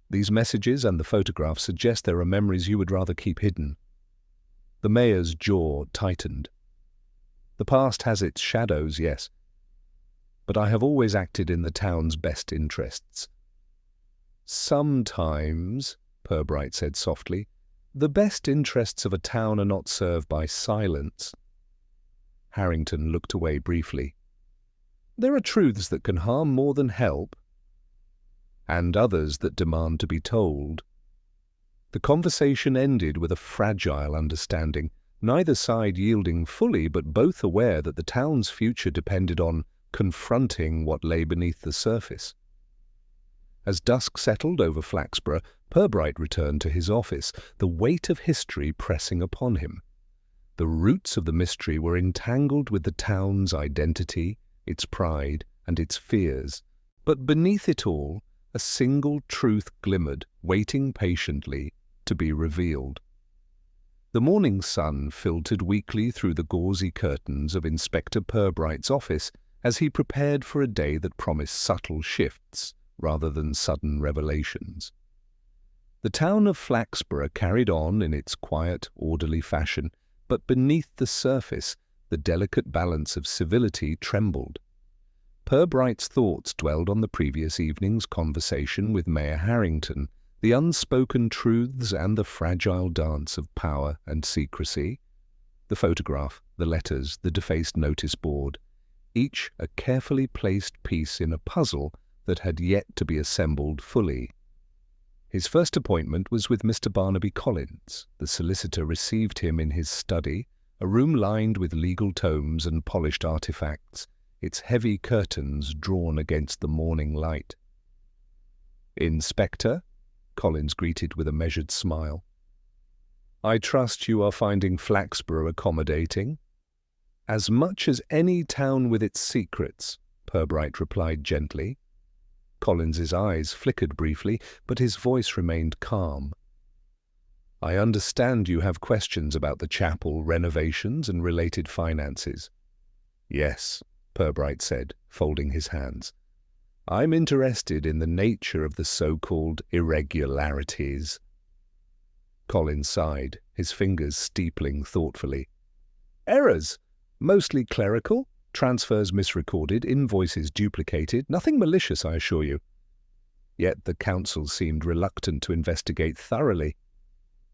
These messages and the photographs suggest there are memories you would rather keep hidden. The mayor's jaw tightened. The past has its shadows, yes, but I have always acted in the town's best interests. Sometimes, Purbright said softly, the best interests of a town are not served by silence. Harrington looked away briefly. There are truths that can harm more than help, and others that demand to be told. The conversation ended with a fragile understanding, neither side yielding fully, but both aware that the town's future depended on confronting what lay beneath the surface. As dusk settled over Flaxborough, Purbright returned to his office, the weight of history pressing upon him. The roots of the mystery were entangled with the town's identity, its pride, and its fears, but beneath it all, a single truth glimmered, waiting patiently to be revealed. The morning sun filtered weakly through the gauzy curtains of Inspector Purbright's office as he prepared for a day that promised subtle shifts rather than sudden revelations. The town of Flaxborough carried on in its quiet, orderly fashion, but beneath the surface, the delicate balance of civility trembled. Purbright's thoughts dwelled on the previous evening's conversation with Mayor Harrington, the unspoken truths and the fragile dance of power and secrecy. The photograph, the letters, the defaced notice board, each a carefully placed piece in a puzzle that had yet to be assembled fully. His first appointment was with Mr. Barnaby Collins. The solicitor received him in his study, a room lined with legal tomes and polished artifacts, its heavy curtains drawn against the morning light. "Inspector," Collins greeted with a measured smile. "I trust you are finding Flaxborough accommodating?" "As much as any town with its secrets," Purbright replied gently. Collins's eyes flickered briefly, but his voice remained calm. "I understand you have questions about the chapel renovations and related finances." "Yes," Purbright said, folding his hands. "I'm interested in the nature of the so-called irregularities." Collins sighed, his fingers steepling thoughtfully. "Errors, mostly clerical. Transfers misrecorded, invoices duplicated, nothing malicious, I assure you." Yet the council seemed reluctant to investigate thoroughly.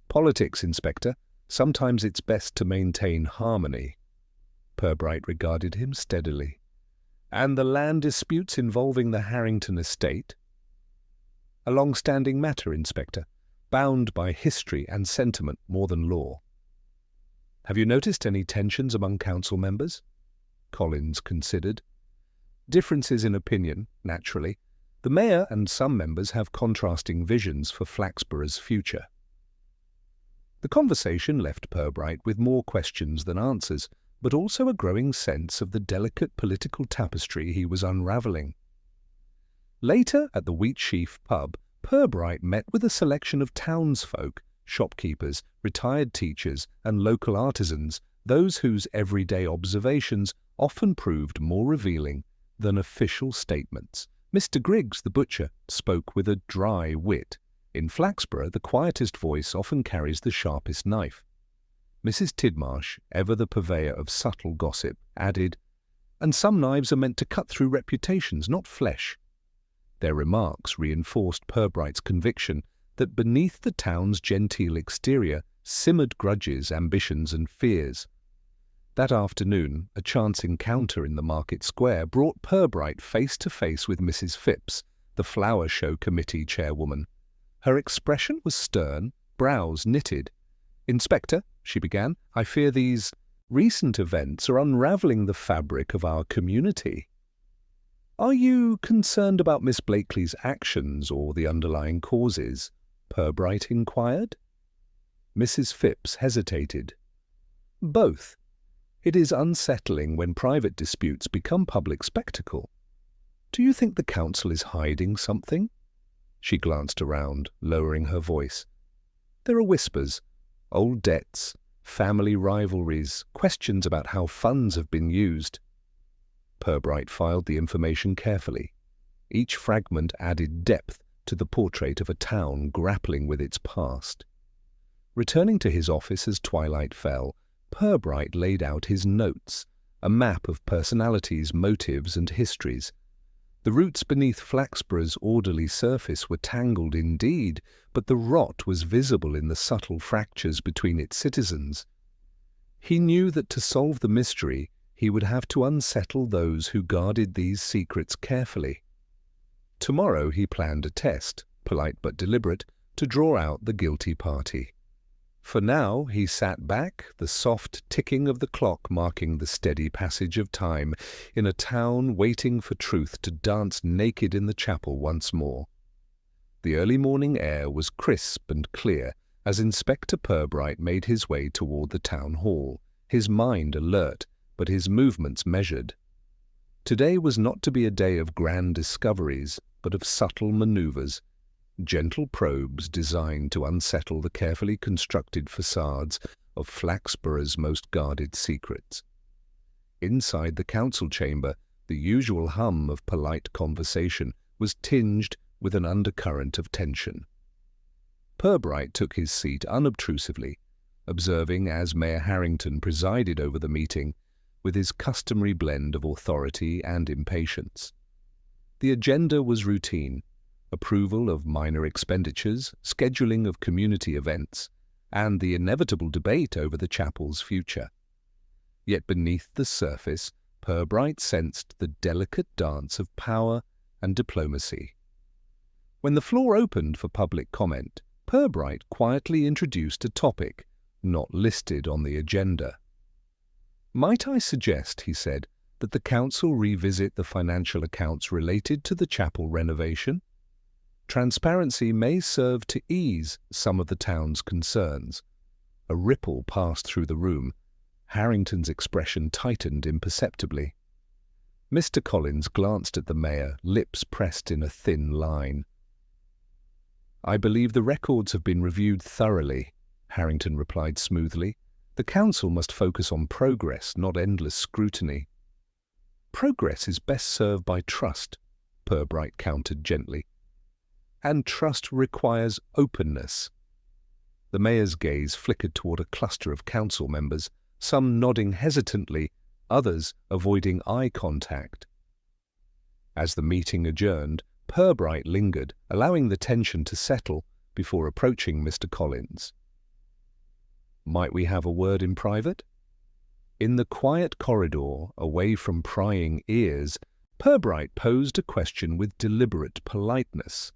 "Politics, Inspector. Sometimes it's best to maintain harmony." Purbright regarded him steadily. "And the land disputes involving the Harrington estate?" "A long-standing matter, Inspector, bound by history and sentiment more than law." "Have you noticed any tensions among council members?" Collins considered. "Differences in opinion, naturally. The mayor and some members have contrasting visions for Flaxborough's future." The conversation left Purbright with more questions than answers, but also a growing sense of the delicate political tapestry he was unravelling. Later, at the Wheatsheaf pub, Purbright met with a selection of townsfolk, shopkeepers, retired teachers, and local artisans, those whose everyday observations often proved more revealing than official statements. Mr. Griggs, the butcher, spoke with a dry wit. In Flaxborough, the quietest voice often carries the sharpest knife. Mrs. Tidmarsh, ever the purveyor of subtle gossip, added, "And some knives are meant to cut through reputations, not flesh." Their remarks reinforced Purbright's conviction that beneath the town's genteel exterior simmered grudges, ambitions, and fears. That afternoon, a chance encounter in the market square brought Purbright face to face with Mrs. Phipps, the flower show committee chairwoman. Her expression was stern, brows knitted. "Inspector," she began, "I fear these recent events are unravelling the fabric of our community." "Are you concerned about Miss Blakely's actions or the underlying causes?" Purbright inquired. Mrs. Phipps hesitated. "Both. It is unsettling when private disputes become public spectacle. Do you think the council is hiding something?" She glanced around, lowering her voice. "There are whispers, old debts, family rivalries, questions about how funds have been used. Purbright filed the information carefully. Each fragment added depth to the portrait of a town grappling with its past. Returning to his office as twilight fell, Purbright laid out his notes, a map of personalities, motives, and histories. The roots beneath Flaxborough's orderly surface were tangled indeed, but the rot was visible in the subtle fractures between its citizens. He knew that to solve the mystery, he would have to unsettle those who guarded these secrets carefully. Tomorrow he planned a test, polite but deliberate, to draw out the guilty party. For now he sat back, the soft ticking of the clock marking the steady passage of time, in a town waiting for truth to dance naked in the chapel once more. The early morning air was crisp and clear as Inspector Purbright made his way toward the town hall, his mind alert, but his movements measured. Today was not to be a day of grand discoveries, but of subtle maneuvers, gentle probes designed to unsettle the carefully constructed facades of Flaxborough's most guarded secrets. Inside the council chamber, the usual hum of polite conversation was tinged with an undercurrent of tension. Purbright took his seat unobtrusively, observing as Mayor Harrington presided over the meeting with his customary blend of authority and impatience. The agenda was routine: approval of minor expenditures, scheduling of community events, and the inevitable debate over the chapel's future. Yet beneath the surface, Purbright sensed the delicate dance of power and diplomacy. When the floor opened for public comment, Purbright quietly introduced a topic not listed on the agenda. "Might I suggest," he said, "that the council revisit the financial accounts related to the chapel renovation? Transparency may serve to ease some of the town's concerns." A ripple passed through the room. Harrington's expression tightened imperceptibly. Mr. Collins glanced at the mayor, lips pressed in a thin line. "I believe the records have been reviewed thoroughly," Harrington replied smoothly. "The council must focus on progress, not endless scrutiny." "Progress is best served by trust," Purbright countered gently. "And trust requires openness." The mayor's gaze flickered toward a cluster of council members, some nodding hesitantly, others avoiding eye contact. As the meeting adjourned, Purbright lingered, allowing the tension to settle before approaching Mr. Collins. "Might we have a word in private?" In the quiet corridor, away from prying ears, Purbright posed a question with deliberate politeness.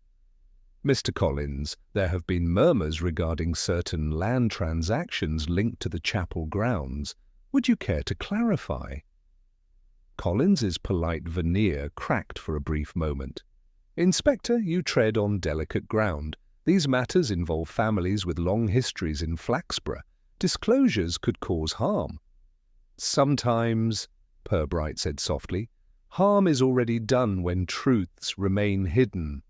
"Mr. Collins, there have been murmurs regarding certain land transactions linked to the chapel grounds. Would you care to clarify?" Collins's polite veneer cracked for a brief moment. "Inspector, you tread on delicate ground. These matters involve families with long histories in Flaxborough. Disclosures could cause harm." "Sometimes," Purbright said softly, "harm is already done when truths remain hidden."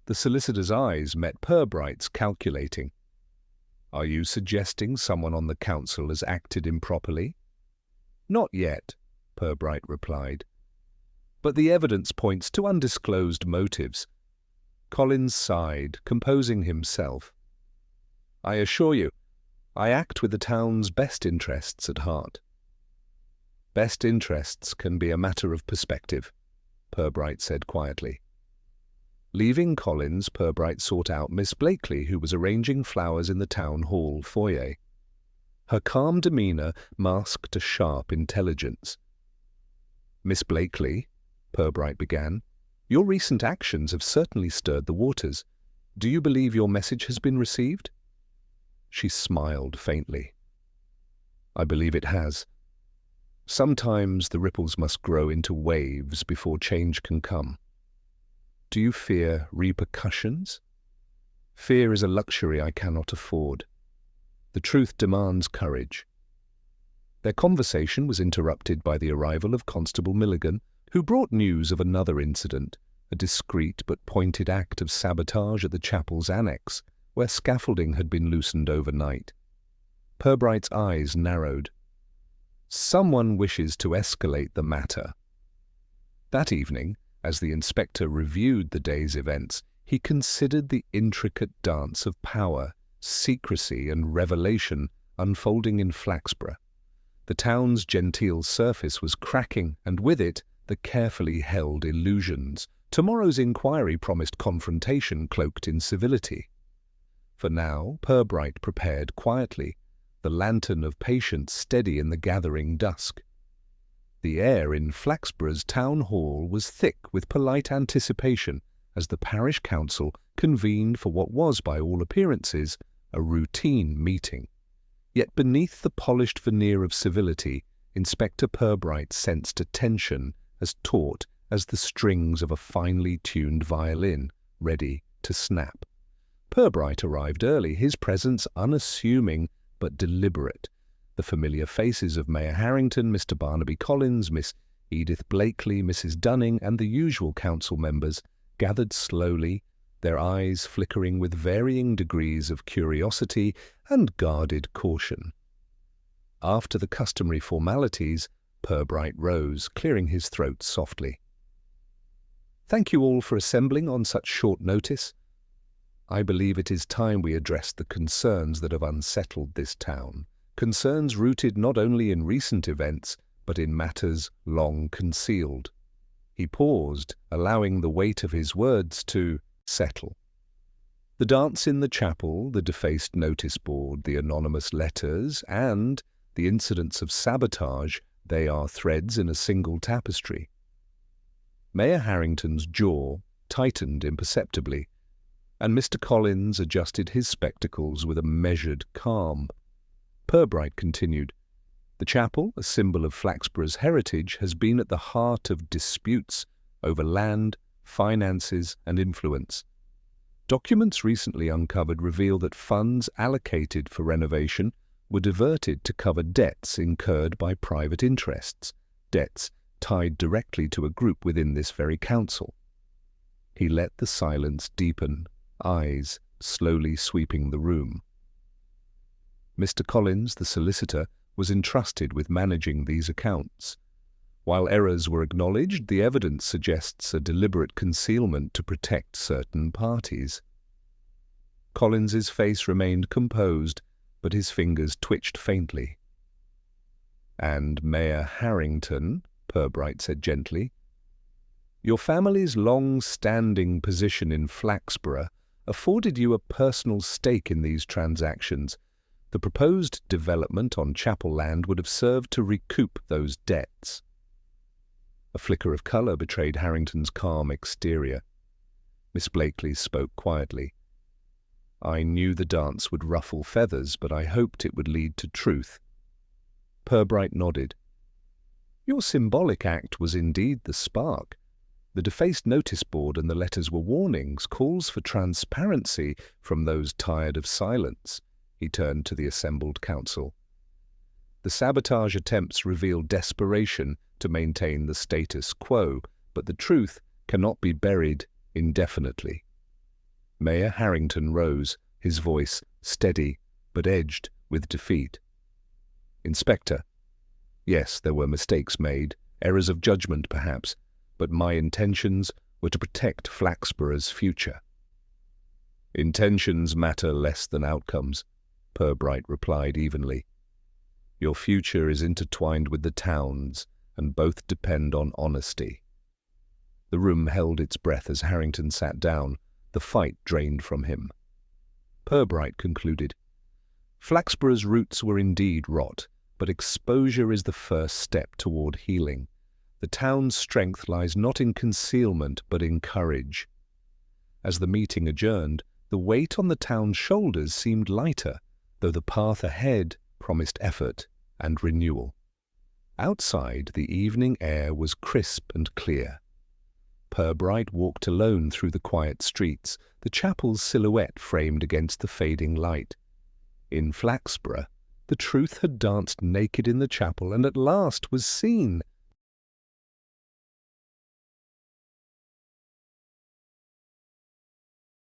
The solicitor's eyes met Purbright's, calculating. "Are you suggesting someone on the council has acted improperly?" "Not yet," Purbright replied. "But the evidence points to undisclosed motives." Collins sighed, composing himself. "I assure you, I act with the town's best interests at heart." "Best interests can be a matter of perspective," Purbright said quietly. Leaving Collins, Purbright sought out Miss Blakely, who was arranging flowers in the town hall foyer. Her calm demeanour masked a sharp intelligence. "Miss Blakely," Purbright began, "your recent actions have certainly stirred the waters. Do you believe your message has been received?" She smiled faintly. "I believe it has. Sometimes the ripples must grow into waves before change can come." "Do you fear repercussions?" "Fear is a luxury I cannot afford. The truth demands courage." Their conversation was interrupted by the arrival of Constable Milligan, who brought news of another incident, a discreet but pointed act of sabotage at the chapel's annex, where scaffolding had been loosened overnight. Purbright's eyes narrowed. Someone wishes to escalate the matter. That evening, as the inspector reviewed the day's events, he considered the intricate dance of power, secrecy and revelation unfolding in Flaxborough. The town's genteel surface was cracking, and with it the carefully held illusions. Tomorrow's inquiry promised confrontation cloaked in civility. For now, Purbright prepared quietly, the lantern of patience steady in the gathering dusk. The air in Flaxborough's town hall was thick with polite anticipation as the parish council convened for what was, by all appearances, a routine meeting. Yet beneath the polished veneer of civility, Inspector Purbright sensed a tension as taut as the strings of a finely tuned violin, ready to snap. Purbright arrived early, his presence unassuming but deliberate. The familiar faces of Mayor Harrington, Mr. Barnaby Collins, Miss Edith Blakely, Mrs. Dunning, and the usual council members gathered slowly, their eyes flickering with varying degrees of curiosity and guarded caution. After the customary formalities, Purbright rose, clearing his throat softly. "Thank you all for assembling on such short notice. I believe it is time we addressed the concerns that have unsettled this town, concerns rooted not only in recent events, but in matters long concealed." He paused, allowing the weight of his words to settle. The dance in the chapel, the defaced notice board, the anonymous letters, and the incidents of sabotage, they are threads in a single tapestry. Mayor Harrington's jaw tightened imperceptibly, and Mr. Collins adjusted his spectacles with a measured calm. Purbright continued, "The chapel, a symbol of Flaxborough's heritage, has been at the heart of disputes over land, finances, and influence. Documents recently uncovered reveal that funds allocated for renovation were diverted to cover debts incurred by private interests, debts tied directly to a group within this very council." He let the silence deepen, eyes slowly sweeping the room. Mr. Collins, the solicitor, was entrusted with managing these accounts. While errors were acknowledged, the evidence suggests a deliberate concealment to protect certain parties. Collins's face remained composed, but his fingers twitched faintly. "And Mayor Harrington," Purbright said gently, "your family's long-standing position in Flaxborough afforded you a personal stake in these transactions. The proposed development on chapel land would have served to recoup those debts." A flicker of colour betrayed Harrington's calm exterior. Miss Blakely spoke quietly. "I knew the dance would ruffle feathers, but I hoped it would lead to truth." Purbright nodded. "Your symbolic act was indeed the spark. The defaced notice board and the letters were warnings, calls for transparency from those tired of silence." He turned to the assembled council. "The sabotage attempts reveal desperation to maintain the status quo, but the truth cannot be buried indefinitely." Mayor Harrington rose, his voice steady but edged with defeat. "Inspector, yes, there were mistakes made, errors of judgment perhaps, but my intentions were to protect Flaxborough's future." "Intentions matter less than outcomes," Purbright replied evenly. "Your future is intertwined with the town's, and both depend on honesty." The room held its breath as Harrington sat down, the fight drained from him. Purbright concluded, "Flaxborough's roots were indeed rot, but exposure is the first step toward healing. The town's strength lies not in concealment, but in courage." As the meeting adjourned, the weight on the town's shoulders seemed lighter, though the path ahead promised effort and renewal. Outside, the evening air was crisp and clear. Purbright walked alone through the quiet streets, the chapel's silhouette framed against the fading light. In Flaxborough, the truth had danced naked in the chapel and at last was seen,